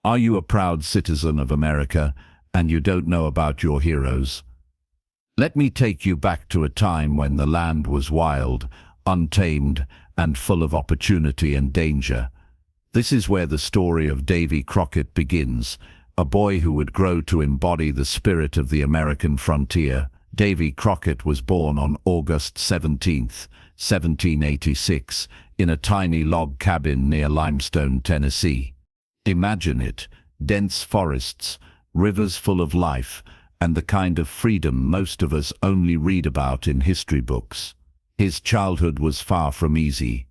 Are you a proud citizen of America and you don't know about your heroes? Let me take you back to a time when the land was wild, untamed, and full of opportunity and danger. This is where the story of Davy Crockett begins, a boy who would grow to embody the spirit of the American frontier. Davy Crockett was born on August 17, 1786, in a tiny log cabin near Limestone, Tennessee. Imagine it, dense forests, rivers full of life, and the kind of freedom most of us only read about in history books. His childhood was far from easy.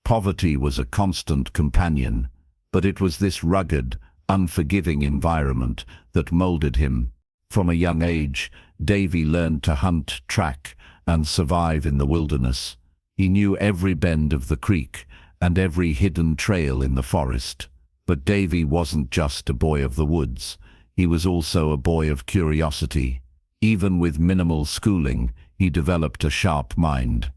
Poverty was a constant companion, but it was this rugged, unforgiving environment that molded him. From a young age, Davy learned to hunt, track, and survive in the wilderness. He knew every bend of the creek and every hidden trail in the forest. But Davy wasn't just a boy of the woods. He was also a boy of curiosity. Even with minimal schooling, he developed a sharp mind.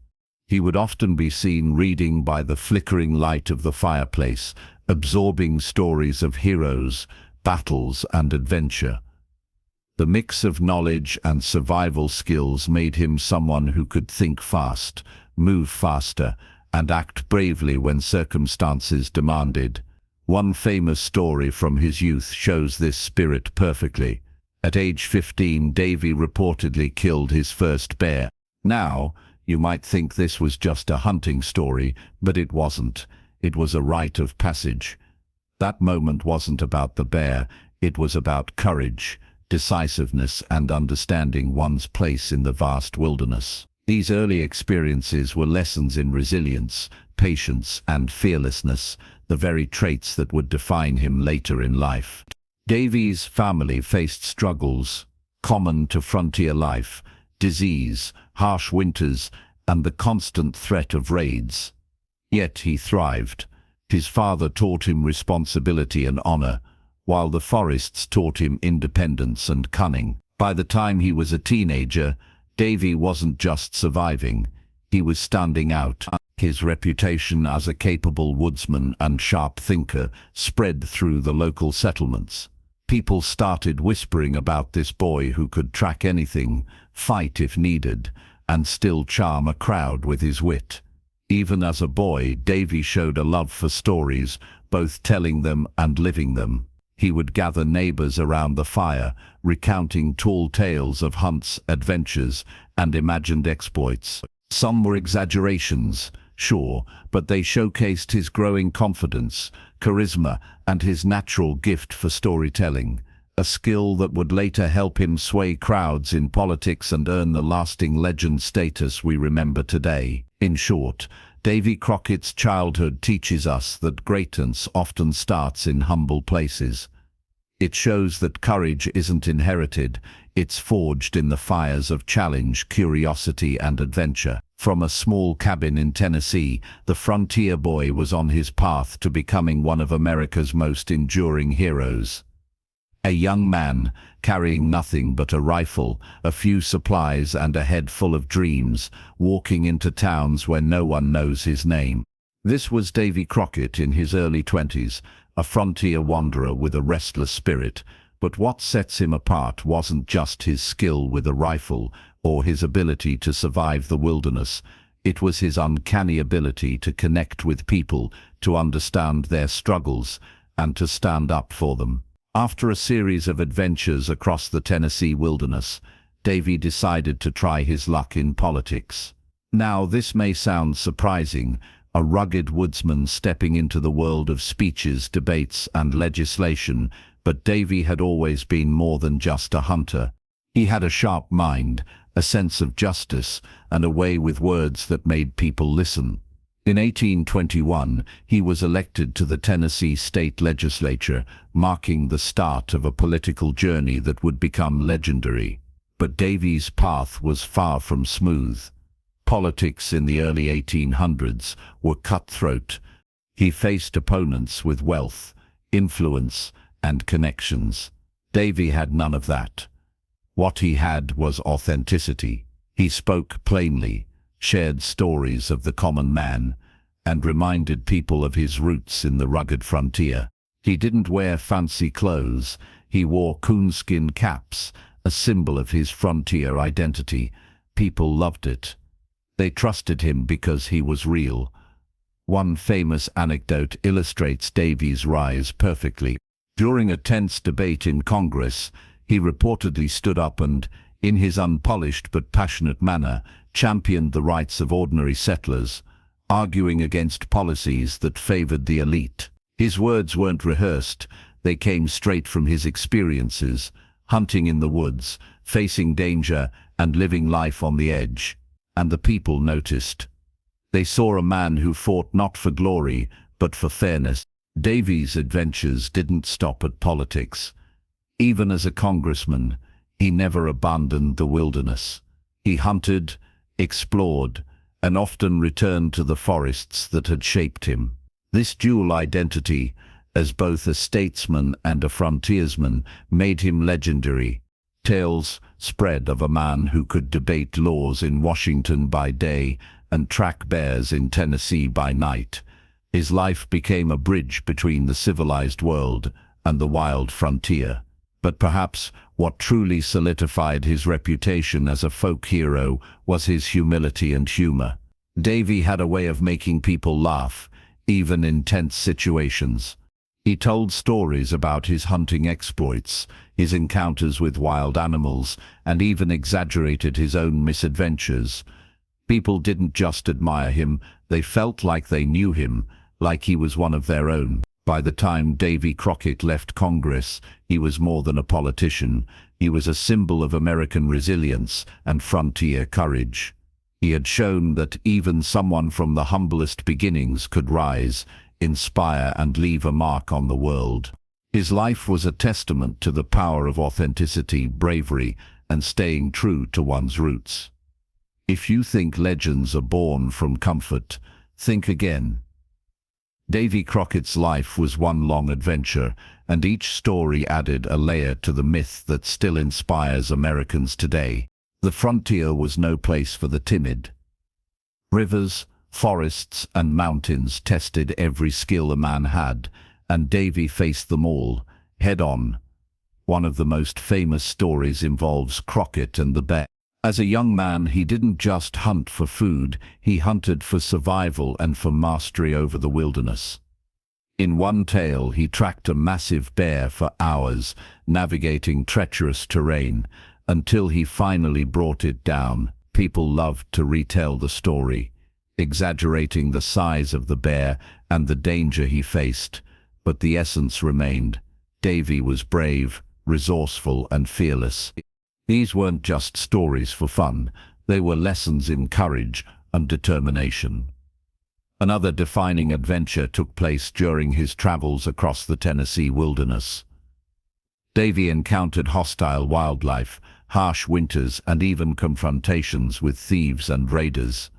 He would often be seen reading by the flickering light of the fireplace, absorbing stories of heroes, battles, and adventure. The mix of knowledge and survival skills made him someone who could think fast, move faster, and act bravely when circumstances demanded. One famous story from his youth shows this spirit perfectly. At age 15, Davy reportedly killed his first bear. Now, you might think this was just a hunting story, but it wasn't. It was a rite of passage. That moment wasn't about the bear, it was about courage, decisiveness, and understanding one's place in the vast wilderness. These early experiences were lessons in resilience, patience, and fearlessness, the very traits that would define him later in life. Davy's family faced struggles common to frontier life: disease, harsh winters, and the constant threat of raids. Yet he thrived. His father taught him responsibility and honor, while the forests taught him independence and cunning. By the time he was a teenager, Davy wasn't just surviving, he was standing out. His reputation as a capable woodsman and sharp thinker spread through the local settlements. People started whispering about this boy who could track anything, fight if needed, and still charm a crowd with his wit. Even as a boy, Davy showed a love for stories, both telling them and living them. He would gather neighbors around the fire, recounting tall tales of hunts, adventures, and imagined exploits. Some were exaggerations, sure, but they showcased his growing confidence, charisma, and his natural gift for storytelling, a skill that would later help him sway crowds in politics and earn the lasting legend status we remember today. In short, Davy Crockett's childhood teaches us that greatness often starts in humble places. It shows that courage isn't inherited, it's forged in the fires of challenge, curiosity, and adventure. From a small cabin in Tennessee, the frontier boy was on his path to becoming one of America's most enduring heroes. A young man, carrying nothing but a rifle, a few supplies, and a head full of dreams, walking into towns where no one knows his name. This was Davy Crockett in his early 20s, a frontier wanderer with a restless spirit. But what sets him apart wasn't just his skill with a rifle or his ability to survive the wilderness. It was his uncanny ability to connect with people, to understand their struggles, and to stand up for them. After a series of adventures across the Tennessee wilderness, Davy decided to try his luck in politics. Now, this may sound surprising, a rugged woodsman stepping into the world of speeches, debates, and legislation, but Davy had always been more than just a hunter. He had a sharp mind, a sense of justice, and a way with words that made people listen. In 1821, he was elected to the Tennessee state legislature, marking the start of a political journey that would become legendary. But Davy's path was far from smooth. Politics in the early 1800s were cutthroat. He faced opponents with wealth, influence, and connections. Davy had none of that. What he had was authenticity. He spoke plainly, shared stories of the common man, and reminded people of his roots in the rugged frontier. He didn't wear fancy clothes. He wore coonskin caps, a symbol of his frontier identity. People loved it. They trusted him because he was real. One famous anecdote illustrates Davy's rise perfectly. During a tense debate in Congress, he reportedly stood up and, in his unpolished but passionate manner, championed the rights of ordinary settlers, arguing against policies that favored the elite. His words weren't rehearsed. They came straight from his experiences, hunting in the woods, facing danger, and living life on the edge. And the people noticed. They saw a man who fought not for glory, but for fairness. Davy's adventures didn't stop at politics. Even as a congressman, he never abandoned the wilderness. He hunted, explored, and often returned to the forests that had shaped him. This dual identity, as both a statesman and a frontiersman, made him legendary. Tales spread of a man who could debate laws in Washington by day and track bears in Tennessee by night. His life became a bridge between the civilized world and the wild frontier. But perhaps what truly solidified his reputation as a folk hero was his humility and humor. Davy had a way of making people laugh, even in tense situations. He told stories about his hunting exploits, his encounters with wild animals, and even exaggerated his own misadventures. People didn't just admire him, they felt like they knew him, like he was one of their own. By the time Davy Crockett left Congress, he was more than a politician. He was a symbol of American resilience and frontier courage. He had shown that even someone from the humblest beginnings could rise, inspire, and leave a mark on the world. His life was a testament to the power of authenticity, bravery, and staying true to one's roots. If you think legends are born from comfort, think again. Davy Crockett's life was one long adventure, and each story added a layer to the myth that still inspires Americans today. The frontier was no place for the timid. Rivers, forests, and mountains tested every skill a man had, and Davy faced them all, head-on. One of the most famous stories involves Crockett and the bear. As a young man, he didn't just hunt for food, he hunted for survival and for mastery over the wilderness. In one tale, he tracked a massive bear for hours, navigating treacherous terrain, until he finally brought it down. People loved to retell the story, exaggerating the size of the bear and the danger he faced, but the essence remained. Davy was brave, resourceful, and fearless. These weren't just stories for fun, they were lessons in courage and determination. Another defining adventure took place during his travels across the Tennessee wilderness. Davy encountered hostile wildlife, harsh winters, and even confrontations with thieves and raiders.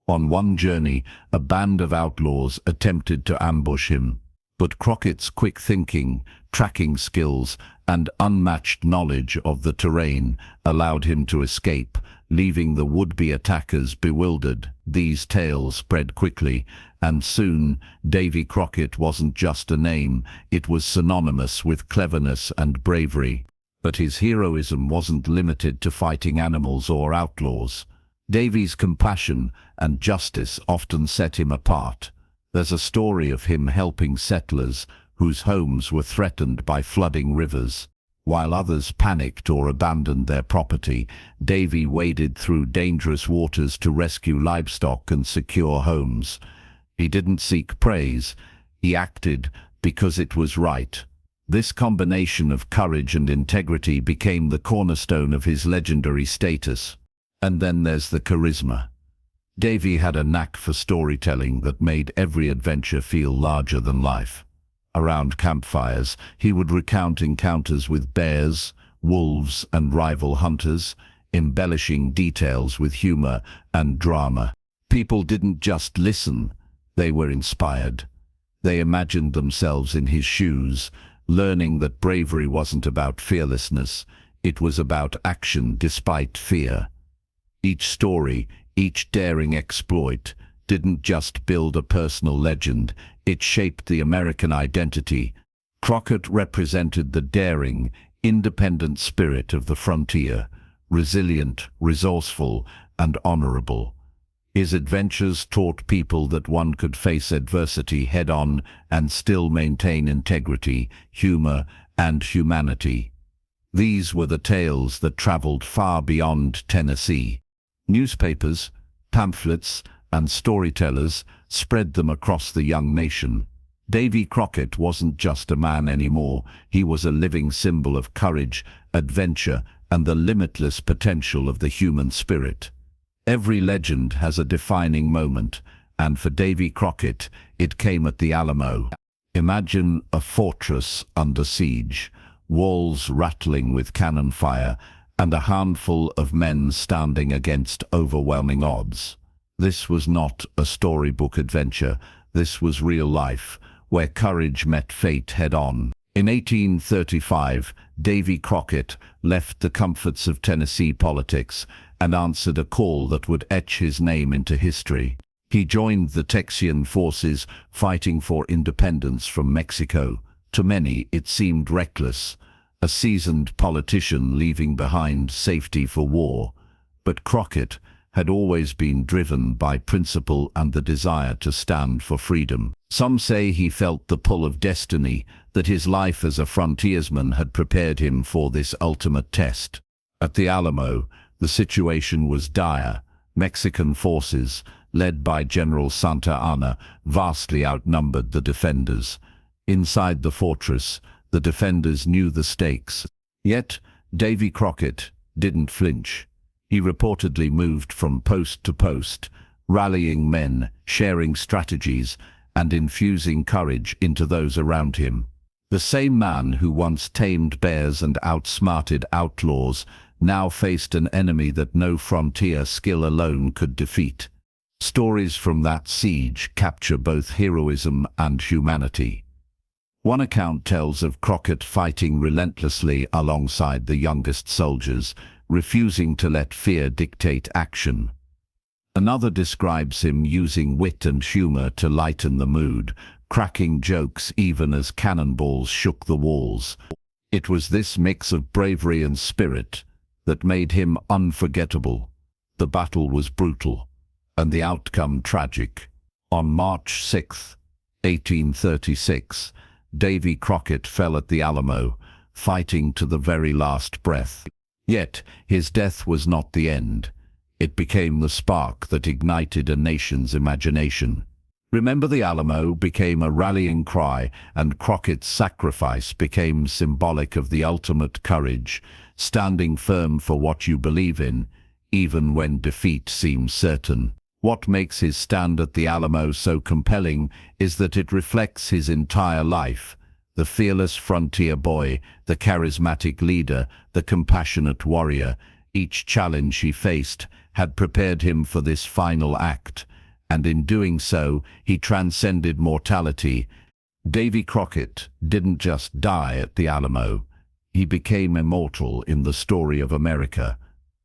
On one journey, a band of outlaws attempted to ambush him, but Crockett's quick thinking, tracking skills, and unmatched knowledge of the terrain allowed him to escape, leaving the would-be attackers bewildered. These tales spread quickly, and soon Davy Crockett wasn't just a name, it was synonymous with cleverness and bravery. But his heroism wasn't limited to fighting animals or outlaws. Davy's compassion and justice often set him apart. There's a story of him helping settlers whose homes were threatened by flooding rivers. While others panicked or abandoned their property, Davy waded through dangerous waters to rescue livestock and secure homes. He didn't seek praise, he acted because it was right. This combination of courage and integrity became the cornerstone of his legendary status. And then there's the charisma. Davy had a knack for storytelling that made every adventure feel larger than life. Around campfires, he would recount encounters with bears, wolves, and rival hunters, embellishing details with humor and drama. People didn't just listen, they were inspired. They imagined themselves in his shoes, learning that bravery wasn't about fearlessness, it was about action despite fear. Each story, each daring exploit, didn't just build a personal legend, it shaped the American identity. Crockett represented the daring, independent spirit of the frontier, resilient, resourceful, and honorable. His adventures taught people that one could face adversity head-on and still maintain integrity, humor, and humanity. These were the tales that traveled far beyond Tennessee. Newspapers, pamphlets, and storytellers spread them across the young nation. Davy Crockett wasn't just a man anymore. He was a living symbol of courage, adventure, and the limitless potential of the human spirit. Every legend has a defining moment, and for Davy Crockett, it came at the Alamo. Imagine a fortress under siege, walls rattling with cannon fire, and a handful of men standing against overwhelming odds. This was not a storybook adventure. This was real life, where courage met fate head-on. In 1835, Davy Crockett left the comforts of Tennessee politics and answered a call that would etch his name into history. He joined the Texian forces, fighting for independence from Mexico. To many, it seemed reckless, a seasoned politician leaving behind safety for war. But Crockett had always been driven by principle and the desire to stand for freedom. Some say he felt the pull of destiny, that his life as a frontiersman had prepared him for this ultimate test. At the Alamo, the situation was dire. Mexican forces, led by General Santa Anna, vastly outnumbered the defenders. Inside the fortress, the defenders knew the stakes. Yet, Davy Crockett didn't flinch. He reportedly moved from post to post, rallying men, sharing strategies, and infusing courage into those around him. The same man who once tamed bears and outsmarted outlaws now faced an enemy that no frontier skill alone could defeat. Stories from that siege capture both heroism and humanity. One account tells of Crockett fighting relentlessly alongside the youngest soldiers, refusing to let fear dictate action. Another describes him using wit and humor to lighten the mood, cracking jokes even as cannonballs shook the walls. It was this mix of bravery and spirit that made him unforgettable. The battle was brutal, and the outcome tragic. On March 6, 1836, Davy Crockett fell at the Alamo, fighting to the very last breath. Yet, his death was not the end. It became the spark that ignited a nation's imagination. Remember the Alamo became a rallying cry, and Crockett's sacrifice became symbolic of the ultimate courage, standing firm for what you believe in, even when defeat seems certain. What makes his stand at the Alamo so compelling is that it reflects his entire life. The fearless frontier boy, the charismatic leader, the compassionate warrior. Each challenge he faced had prepared him for this final act, and in doing so, he transcended mortality. Davy Crockett didn't just die at the Alamo. He became immortal in the story of America.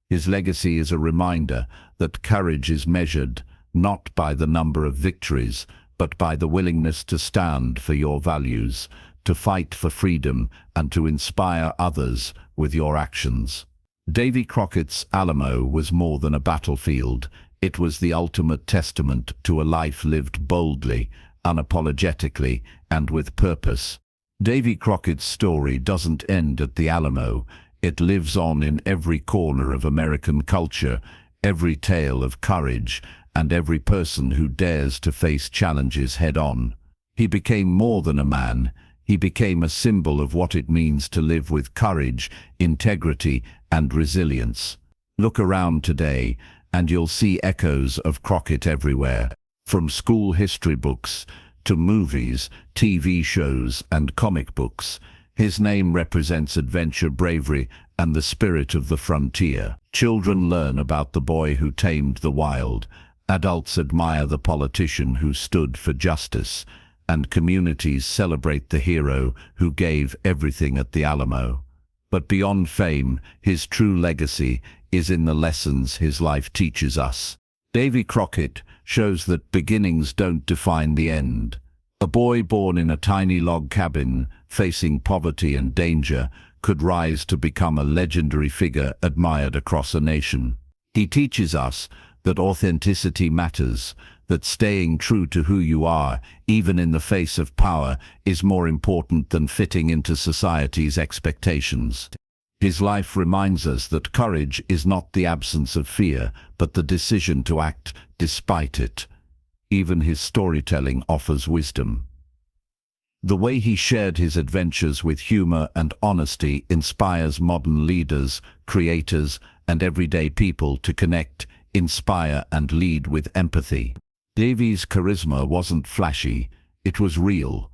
His legacy is a reminder that courage is measured not by the number of victories, but by the willingness to stand for your values, to fight for freedom, and to inspire others with your actions. Davy Crockett's Alamo was more than a battlefield. It was the ultimate testament to a life lived boldly, unapologetically, and with purpose. Davy Crockett's story doesn't end at the Alamo. It lives on in every corner of American culture, every tale of courage, and every person who dares to face challenges head-on. He became more than a man. He became a symbol of what it means to live with courage, integrity, and resilience. Look around today, and you'll see echoes of Crockett everywhere. From school history books to movies, TV shows, and comic books, his name represents adventure, bravery, and the spirit of the frontier. Children learn about the boy who tamed the wild. Adults admire the politician who stood for justice, and communities celebrate the hero who gave everything at the Alamo. But beyond fame, his true legacy is in the lessons his life teaches us. Davy Crockett shows that beginnings don't define the end. A boy born in a tiny log cabin, facing poverty and danger, could rise to become a legendary figure admired across a nation. He teaches us that authenticity matters, that staying true to who you are, even in the face of power, is more important than fitting into society's expectations. His life reminds us that courage is not the absence of fear, but the decision to act despite it. Even his storytelling offers wisdom. The way he shared his adventures with humor and honesty inspires modern leaders, creators, and everyday people to connect, inspire, and lead with empathy. Davy's charisma wasn't flashy, it was real,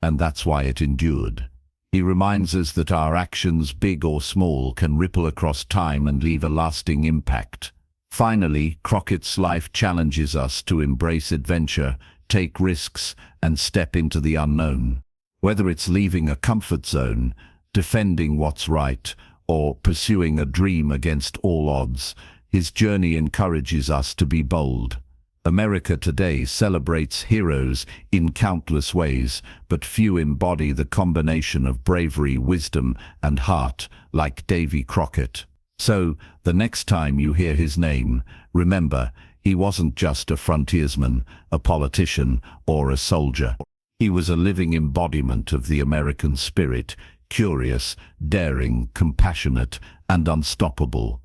and that's why it endured. He reminds us that our actions, big or small, can ripple across time and leave a lasting impact. Finally, Crockett's life challenges us to embrace adventure, take risks, and step into the unknown. Whether it's leaving a comfort zone, defending what's right, or pursuing a dream against all odds, his journey encourages us to be bold. America today celebrates heroes in countless ways, but few embody the combination of bravery, wisdom, and heart like Davy Crockett. So, the next time you hear his name, remember, he wasn't just a frontiersman, a politician, or a soldier. He was a living embodiment of the American spirit, curious, daring, compassionate, and unstoppable.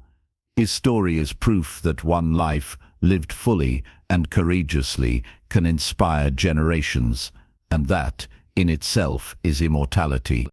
His story is proof that one life, lived fully and courageously, can inspire generations, and that, in itself, is immortality.